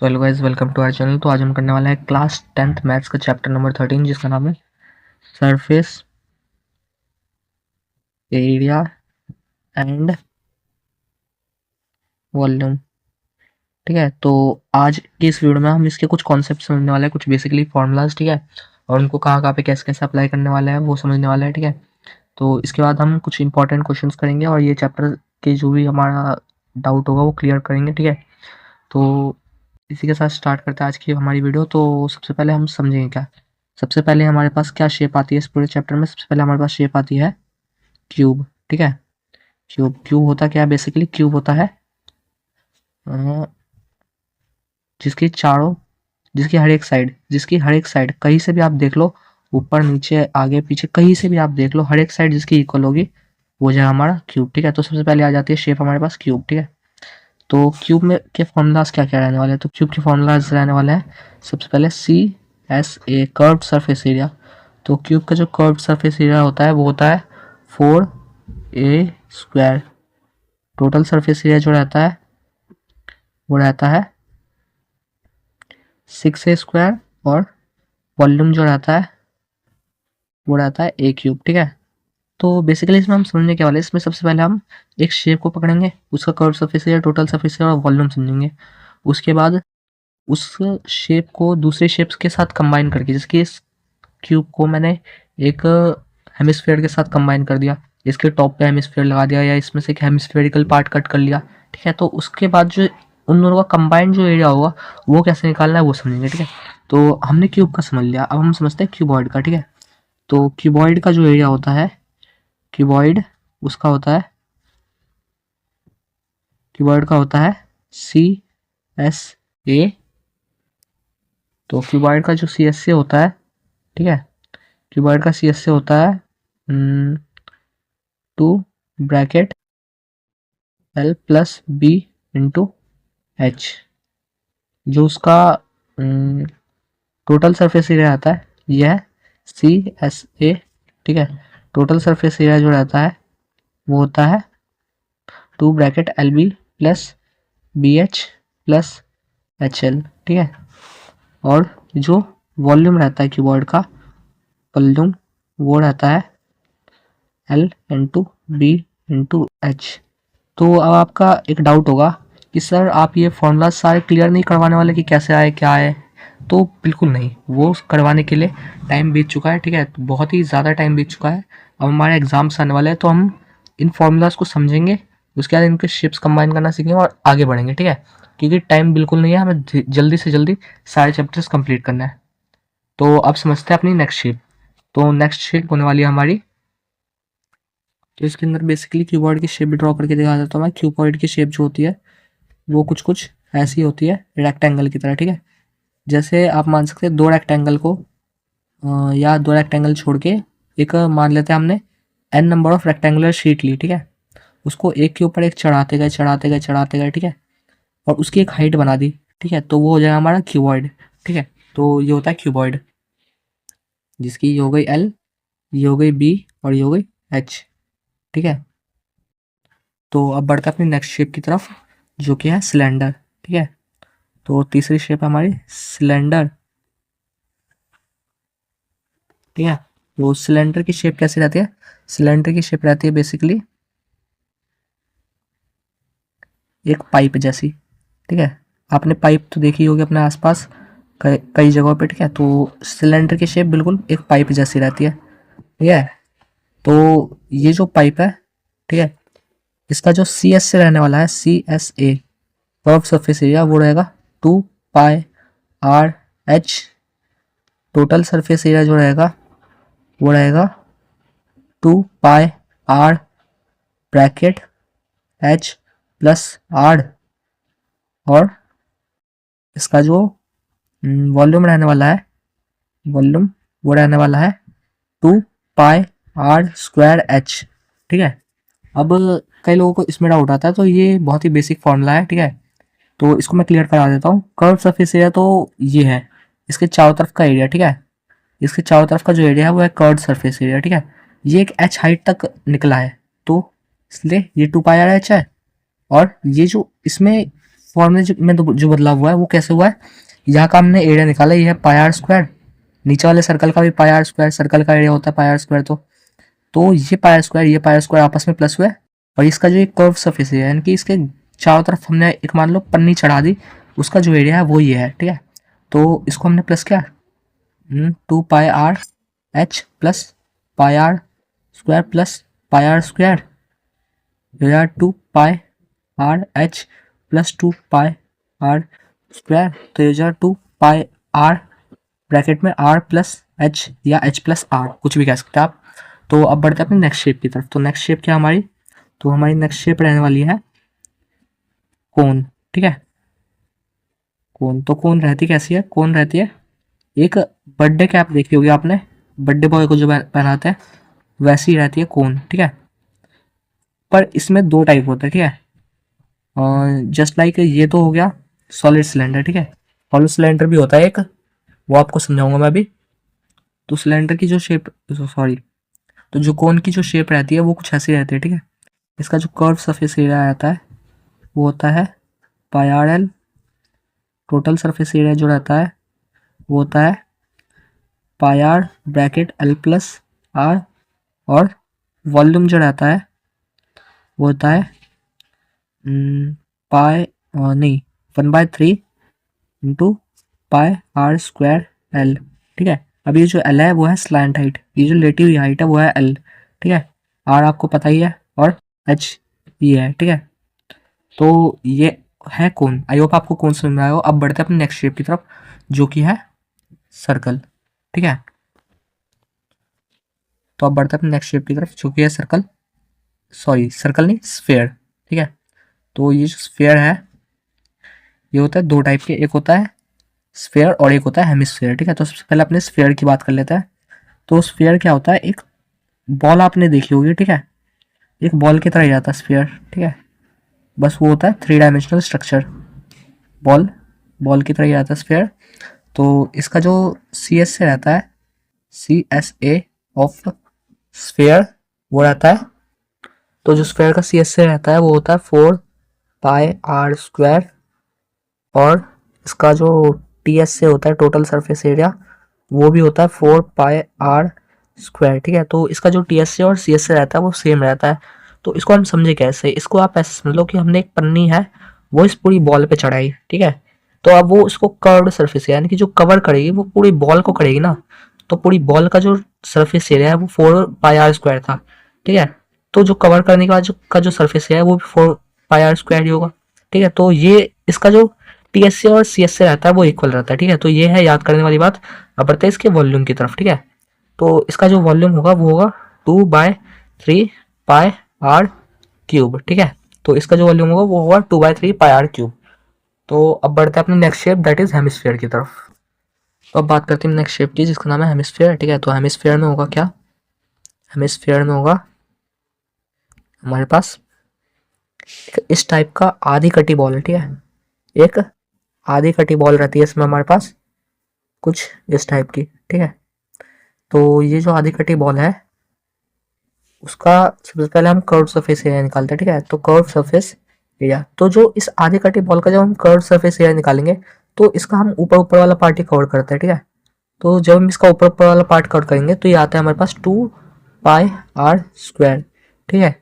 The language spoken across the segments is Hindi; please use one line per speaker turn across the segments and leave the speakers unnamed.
तो hello guys, welcome to our channel. तो आज हम करने वाला है क्लास 10th मैथ्स का चैप्टर नंबर 13, जिसका नाम है सरफेस एरिया एंड वॉल्यूम। ठीक है, तो आज की इस वीडियो में हम इसके कुछ कॉन्सेप्ट समझने वाले हैं, कुछ बेसिकली फॉर्मूलाज। ठीक है, और उनको कहाँ कहाँ पे कैसे कैसे अप्लाई करने वाला है वो समझने वाला है। ठीक है, तो इसके बाद हम कुछ इंपॉर्टेंट क्वेश्चंस करेंगे और ये चैप्टर के जो भी हमारा डाउट होगा वो क्लियर करेंगे। ठीक है, तो इसी के साथ स्टार्ट करते हैं आज की हमारी वीडियो। तो सबसे पहले हम समझेंगे क्या। सबसे पहले हमारे पास क्या शेप आती है इस पूरे चैप्टर में। सबसे पहले हमारे पास शेप आती है क्यूब। ठीक है, क्यूब क्यूब होता क्या है? बेसिकली क्यूब होता है अ, जिसकी चारों जिसकी हर एक साइड कहीं से भी आप देख लो, ऊपर नीचे आगे पीछे कहीं से भी आप देख लो, हर एक साइड जिसकी इक्वल होगी वो जो है हमारा क्यूब। ठीक है, तो सबसे पहले आ जाती है शेप हमारे पास क्यूब। ठीक है, तो क्यूब में के फॉर्मूलाज क्या क्या रहने वाले हैं? तो क्यूब के फॉर्मूलाज रहने वाले हैं सबसे पहले CSA, कर्व्ड सरफेस एरिया। तो क्यूब का जो कर्व्ड सरफेस एरिया होता है वो होता है 4A²। टोटल सरफेस एरिया जो रहता है वो रहता है 6A², और वॉल्यूम जो रहता है वो रहता है A³। ठीक है, तो बेसिकली इसमें हम समझने के वाले, इसमें सबसे पहले हम एक शेप को पकड़ेंगे, उसका curve surface area, total surface area और वॉल्यूम समझेंगे। उसके बाद उस शेप को दूसरे शेप्स के साथ कंबाइन करके, जैसे इस क्यूब को मैंने एक हेमिस्फेयर के साथ कंबाइन कर दिया, इसके टॉप पे हेमिस्फेयर लगा दिया, या इसमें से एक हेमिस्फेरिकल पार्ट कट कर लिया। ठीक है, तो उसके बाद जो उन दोनों का कंबाइंड जो एरिया होगा वो कैसे निकालना है वो समझेंगे। ठीक है, तो हमने क्यूब का समझ लिया, अब हम समझते हैं क्यूबॉइड का। ठीक है, तो क्यूबॉइड का जो एरिया होता है, क्यूबॉइड उसका होता है क्यूबॉइड का होता है CSA। तो क्यूबॉइड का जो CSA होता है, ठीक है, क्यूबॉइड का CSA होता है 2 L + B × H। जो उसका टोटल सरफेस एरिया आता है यह है CSA। ठीक है, टोटल सरफेस एरिया जो रहता है वो होता है 2 LB + BH + HL। ठीक है, और जो वॉल्यूम रहता है क्यूबॉइड का, वॉल्यूम वो रहता है L × B × H। तो अब आपका एक डाउट होगा कि सर आप ये फॉर्मूला सारे क्लियर नहीं करवाने वाले कि कैसे आए क्या आए। तो बिल्कुल नहीं, वो करवाने के लिए टाइम बीत चुका है। ठीक है, तो बहुत ही ज़्यादा टाइम बीत चुका है। अब हमारे एग्जाम्स आने वाले हैं, तो हम इन फॉर्मूलाज को समझेंगे, उसके बाद इनके शेप्स कंबाइन करना सीखेंगे और आगे बढ़ेंगे। ठीक है, क्योंकि टाइम बिल्कुल नहीं है, हमें जल्दी से जल्दी सारे चैप्टर्स कंप्लीट करना है। तो अब समझते हैं अपनी नेक्स्ट शेप। तो नेक्स्ट शेप होने वाली है हमारी, तो इसके अंदर बेसिकली क्यूबॉइड की शेप भी ड्रॉ करके दिखा देता हूँ मैं। क्यूबॉइड की शेप जो होती है वो कुछ कुछ ऐसी होती है, रेक्टेंगल की तरह। ठीक है, जैसे आप मान सकते हैं दो रेक्टेंगल को या दो रेक्टेंगल छोड़ के एक मान लेते हैं हमने n number of rectangular sheet ली। ठीक है, उसको एक के ऊपर एक चढ़ाते गए चढ़ाते गए चढ़ाते गए। ठीक है, और उसकी एक हाइट बना दी। ठीक है, तो वो हो जाएगा हमारा क्यूबॉइड। ठीक है, तो ये होता है क्यूबॉइड, जिसकी ये हो गई L, ये हो गई B और ये हो गई H। ठीक है, तो अब बढ़ते हैं अपनी नेक्स्ट शेप की तरफ, जो कि है सिलेंडर। ठीक है, तो तीसरी शेप है हमारी सिलेंडर। ठीक है, तो सिलेंडर की शेप कैसी रहती है? सिलेंडर की शेप रहती है बेसिकली एक पाइप जैसी। ठीक है, आपने पाइप तो देखी होगी अपने आसपास कई जगहों पे। ठीक है, तो सिलेंडर की शेप बिल्कुल एक पाइप जैसी रहती है। ठीक है, तो ये जो पाइप है, ठीक है, इसका जो CS से रहने वाला है, CSA कर्व सरफेस एरिया, वो रहेगा 2πRH। टोटल सरफेस एरिया जो रहेगा वो रहेगा 2πR ब्रैकेट H + R, और इसका जो वॉल्यूम रहने वाला है, वॉल्यूम वो रहने वाला है 2πR²H। ठीक है, अब कई लोगों को इसमें डाउट आता है, तो ये बहुत ही बेसिक फॉर्मूला है। ठीक है, तो इसको मैं क्लियर करा देता हूँ। कर्व सरफेस एरिया तो ये है इसके चारों तरफ का एरिया। ठीक है, इसके चारों तरफ का जो एरिया है वो है कर्व सरफेस एरिया। ठीक है, ये एक H हाइट तक निकला है, तो इसलिए ये 2πRH है। और ये जो इसमें फॉर्मूले में जो बदलाव हुआ है वो कैसे हुआ है, यहाँ का हमने एरिया निकाला, ये है पाई आर स्क्वायर, नीचे वाले सर्कल का भी पाई आर स्क्वायर, सर्कल का एरिया होता है पाई आर स्क्वायर, तो ये पाई आर स्क्वायर ये पाई आर स्क्वायर आपस में प्लस हुआ है, और इसका जो एक कर्व सरफेस है यानी कि इसके चारों तरफ हमने एक मान लो पन्नी चढ़ा दी, उसका जो एरिया है वो ये है, ठीक है। तो इसको हमने प्लस किया 2 pi R H plus pi R square plus pi R square, 2 pi R H plus 2 pi R square, तो ये 2 पाई आर ब्रैकेट में आर प्लस एच या एच प्लस आर कुछ भी कह सकते हैं आप। तो अब बढ़ते हैं अपनी नेक्स्ट शेप की तरफ। तो नेक्स्ट शेप क्या हमारी, तो हमारी नेक्स्ट शेप रहने वाली है कोन, ठीक है। कोन, तो कोन रहती कैसी है, कोन रहती है एक बर्थडे कैप देखी होगी आपने, बर्थडे बॉय को जो पहनाते हैं वैसी रहती है कोन, ठीक है। पर इसमें दो टाइप होता है, ठीक है। जस्ट लाइक ये तो हो गया सॉलिड सिलेंडर, ठीक है। सॉलिड सिलेंडर भी होता है एक, वो आपको समझाऊंगा मैं अभी। तो सिलेंडर की जो शेप, सॉरी, तो जो कोन की जो शेप रहती है वो कुछ ऐसी रहती है, ठीक है। इसका जो कर्व सरफेस एरिया आता है वो होता है pi R L, total surface area जो रहता है वो होता है pi R bracket L plus R, और वॉल्यूम जो रहता है वो होता है पाई नहीं 1/3 into pi R square L, ठीक है। अब ये जो एल है वो है स्लैंट हाइट, ये जो लेटी हुई हाइट है वो है एल, ठीक है। आर आपको पता ही है और एच ये है, ठीक है। तो ये है कोन, आई होप आपको कोन समझ में आया हो। अब बढ़ते हैं अपने नेक्स्ट शेप की तरफ जो कि है सर्कल, ठीक है। तो अब बढ़ते हैं अपने नेक्स्ट शेप की तरफ जो कि है सर्कल, सॉरी सर्कल नहीं स्फेयर, ठीक है। तो ये जो स्फेयर है ये होता है दो टाइप के, एक होता है स्फेयर और एक होता है हेमिस्फेयर, ठीक है। तो सबसे पहले अपने स्फेयर की बात कर लेते हैं। तो स्फेयर क्या होता है, एक बॉल आपने देखी होगी, ठीक है। एक बॉल की तरह ही आता है स्फेयर, ठीक है। बस वो होता है 3 डायमेंशनल स्ट्रक्चर, बॉल बॉल की तरह ही आता है स्फेयर। तो इसका जो सी एस से रहता है, C S A of sphere वो रहता है, तो जो स्फेयर का सी एस से रहता है वो होता है 4 पाई आर स्क्वायर, और इसका जो टी एस से होता है टोटल सरफेस एरिया वो भी होता है 4 पाई आर स्क्वायर, ठीक है। तो इसका जो टी एस से और सी एस से रहता है वो सेम रहता है। तो इसको हम समझे कैसे, इसको आप ऐसे समझ लो कि हमने एक पन्नी है वो इस पूरी बॉल पे चढ़ाई, ठीक है। तो अब वो उसको कर्व्ड सरफेस यानी कि जो कवर करेगी वो पूरी बॉल को करेगी ना, तो पूरी बॉल का जो सरफेस एरिया है वो 4 पाई आर स्क्वायर था, ठीक है। तो जो कवर करने के बाद जो सरफेस एरिया है वो भी 4 पाई आर स्क्वायर ही होगा, ठीक है। तो ये इसका जो टी एस से और सी एस से रहता है वो इक्वल रहता है, ठीक है। तो ये है याद करने वाली बात। अब बढ़ते हैं इसके वॉल्यूम की तरफ, ठीक है। तो इसका जो वॉल्यूम होगा वो होगा 2/3 पाई आर क्यूब, ठीक है। तो इसका जो वॉल्यूम होगा वो होगा 2/3 पाई आर क्यूब। तो अब बढ़ते हैं अपने next shape that is hemisphere की तरफ। तो अब बात करते हैं नेक्स्ट शेप की जिसका नाम है हेमिस्फीयर, ठीक है। तो हेमिस्फीयर में होगा क्या, हेमिस्फीयर में होगा हमारे पास इस टाइप का आधी कटी बॉल है, ठीक है। एक आधी कटी बॉल रहती है इसमें हमारे पास कुछ इस टाइप की, ठीक है। तो ये जो आधी कटी बॉल है उसका सबसे पहले हम कर्व सरफेस एरिया निकालते हैं, ठीक है। तो कर्व सरफेस एरिया, तो जो इस आधी कटी बॉल का जब हम कर्व सरफेस एरिया निकालेंगे तो इसका हम ऊपर ऊपर वाला पार्ट ही कवर करते हैं, ठीक है। तो जब हम इसका ऊपर ऊपर वाला पार्ट कवर करेंगे तो ये आता है हमारे पास 2 पाई आर स्क्वायर, ठीक है।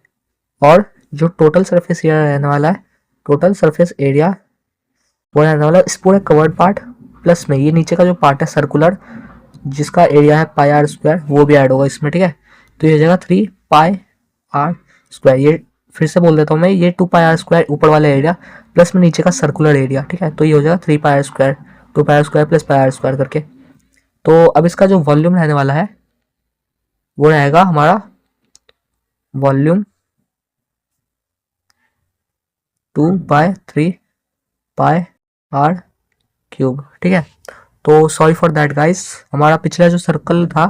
और जो टोटल सरफेस एरिया रहने वाला है, टोटल सरफेस एरिया वो रहने वाला है इस पूरे कवर्ड पार्ट प्लस में ये नीचे का जो पार्ट है सर्कुलर जिसका एरिया है पाई आर स्क्वायर वो भी ऐड होगा इसमें, ठीक है। तो ये हो जाएगा 3 पाई आर स्क्वायर, ये फिर से बोल देता हूँ मैं, ये 2 पाई आर स्क्वायर ऊपर वाला एरिया प्लस में नीचे का सर्कुलर एरिया, ठीक है। तो ये हो जाएगा 3 pi R square, 2 pi R square plus pi R square करके। तो अब इसका जो वॉल्यूम रहने वाला है वो रहेगा हमारा वॉल्यूम 2/3 पाई आर क्यूब, ठीक है। तो सॉरी फॉर दैट गाइस, हमारा पिछला जो सर्कल था,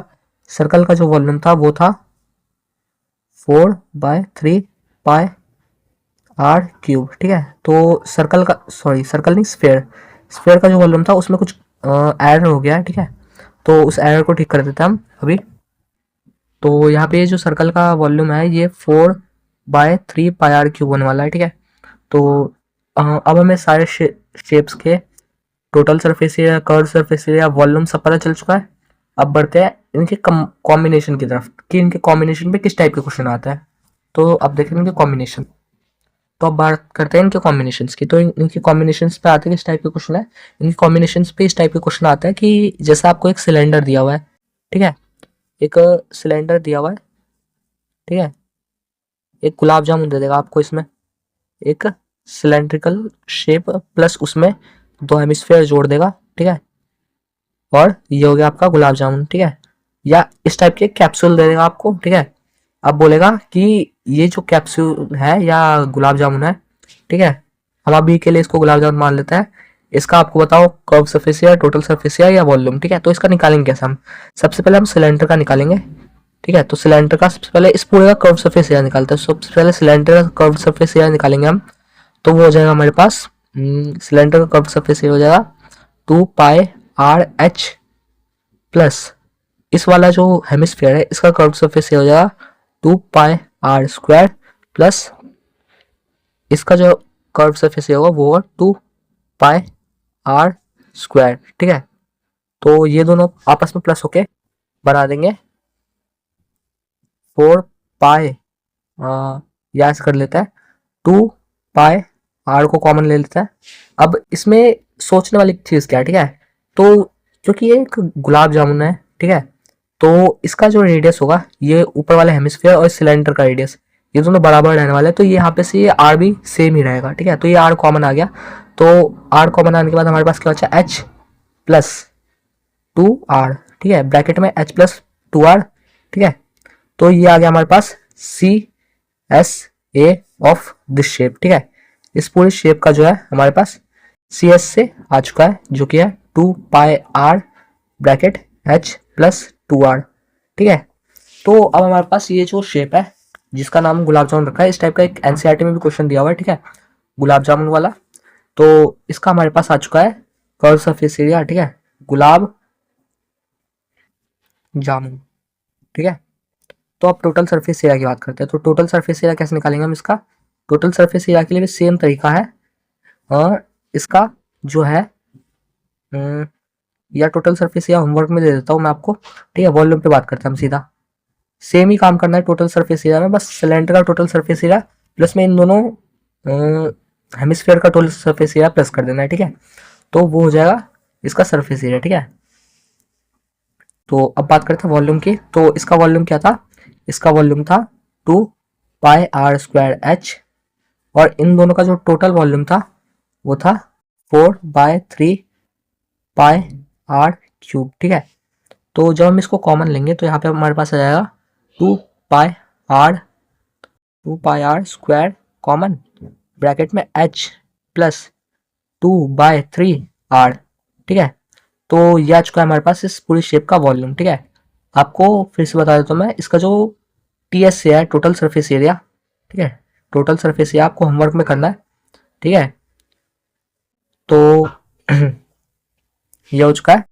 सर्कल का जो वॉल्यूम था वो था 4/3 पाई आर क्यूब, ठीक है। तो सर्कल का, सॉरी सर्कल नहीं स्फेयर, स्फेयर का जो वॉल्यूम था उसमें कुछ एरर हो गया है, ठीक है। तो उस एरर को ठीक कर देते हैं हम अभी। तो यहाँ पे जो सर्कल का वॉल्यूम है ये 4/3 पाई आर क्यूब होने वाला है, ठीक है। तो अब हमें सारे शेप्स के total surface area, curve surface area, volume सब पता चल चुका है। अब बढ़ते हैं इनके कॉम्बिनेशन की तरफ कि इनके कॉम्बिनेशन पे किस टाइप के क्वेश्चन आता है। तो अब देखें इनके कॉम्बिनेशन। तो अब बात करते हैं इनके कॉम्बिनेशंस की। तो इनके कॉम्बिनेशंस पे आते हैं किस टाइप के क्वेश्चन है। इनके कॉम्बिनेशंस पे इस टाइप के क्वेश्चन आता है कि जैसे आपको एक सिलेंडर दिया हुआ है, ठीक है, एक सिलेंडर दिया हुआ है, ठीक है, एक गुलाब जामुन दे देगा आपको, इसमें एक सिलेंड्रिकल शेप प्लस उसमें 2 हेमिस्फेयर जोड़ देगा, ठीक है, और ये हो गया आपका गुलाब जामुन, ठीक है। या इस टाइप के कैप्सूल दे देगा आपको, ठीक है। अब बोलेगा कि ये जो कैप्सूल है या गुलाब जामुन है, ठीक है, हम अभी के लिए इसको गुलाब जामुन मान लेते हैं, इसका आपको बताओ कर्व सरफेस या टोटल सरफेस या वॉल्यूम, ठीक है। तो इसका निकालेंगे कैसे हम, सबसे पहले हम सिलेंडर का निकालेंगे, ठीक है। तो सिलेंडर का सबसे पहले इस पूरे का कर्व सरफेस एरिया निकालते हैं। सबसे पहले सिलेंडर का कर्व सरफेस एरिया निकालेंगे हम, तो वो हो जाएगा हमारे पास, सिलेंडर का कर्व सरफेस एरिया हो जाएगा 2πr/h प्लस इस वाला जो हेमिस्फीयर है इसका कर्व सरफेस एरिया हो जाएगा 2πr² प्लस इसका जो कर्व सरफेस एरिया होगा वो होगा 2πr², ठीक है। तो ये दोनों आपस में प्लस होके बना देंगे 4π, या ऐसे कर लेता है 2πr को कॉमन ले लेता है। अब इसमें सोचने वाली चीज़ क्या है, ठीक है, तो क्योंकि ये एक गुलाब जामुन है, ठीक है, तो इसका जो रेडियस होगा ये ऊपर वाला हेमिस्फीयर और सिलेंडर का रेडियस ये दोनों बराबर रहने वाले हैं, तो ये यहाँ पे से ये आर भी सेम ही रहेगा, ठीक है। तो ये आर कॉमन आ गया, तो आर कॉमन आने के बाद हमारे पास क्या बचा, एच प्लस 2r, ठीक है, ब्रैकेट में h प्लस 2r, ठीक है। तो ये आ गया हमारे पास CSA ऑफ दिस शेप, ठीक है। इस पूरे शेप का जो है हमारे पास CS से आ चुका है, जो कि है 2πr bracket h plus 2r, ठीक है। तो अब हमारे पास ये जो शेप है जिसका नाम गुलाब जामुन रखा है, इस टाइप का एक एनसीईआरटी में भी क्वेश्चन दिया हुआ है, ठीक है, गुलाब जामुन वाला। तो इसका हमारे पास आ चुका है कर्व सरफेस एरिया, ठीक है, गुलाब जामुन, ठीक है। तो अब टोटल सरफेस एरिया की बात करते हैं। तो टोटल सरफेस एरिया कैसे निकालेंगे हम इसका, टोटल सरफेस एरिया के लिए भी सेम तरीका है, और इसका जो है या टोटल सरफेस एरिया होमवर्क में दे देता हूँ मैं आपको, ठीक है। वॉल्यूम पे बात करते हैं हम सीधा, सेम ही काम करना है टोटल सरफेस एरिया में, बस सिलेंडर का टोटल सरफेस एरिया प्लस में इन दोनों हेमिस्फीयर का टोटल सरफेस एरिया प्लस कर देना है, ठीक है। तो वो हो जाएगा इसका सरफेस एरिया, ठीक है। तो अब बात करते हैं वॉल्यूम की। तो इसका वॉल्यूम क्या था, इसका वॉल्यूम था 2πr²h, और इन दोनों का जो टोटल वॉल्यूम था वो था 4/3πr³, ठीक है। तो जब हम इसको कॉमन लेंगे तो यहाँ पे हमारे पास आ जाएगा 2πr² कॉमन ब्रैकेट में h प्लस 2/3r, ठीक है। तो ये आ चुका है हमारे पास इस पूरी शेप का वॉल्यूम, ठीक है। आपको फिर से बता देता हूँ मैं, इसका जो TS से है टोटल सरफेस एरिया, ठीक है, टोटल सरफेस एरिया आपको होमवर्क में करना है, ठीक है। तो ये हो चुका है।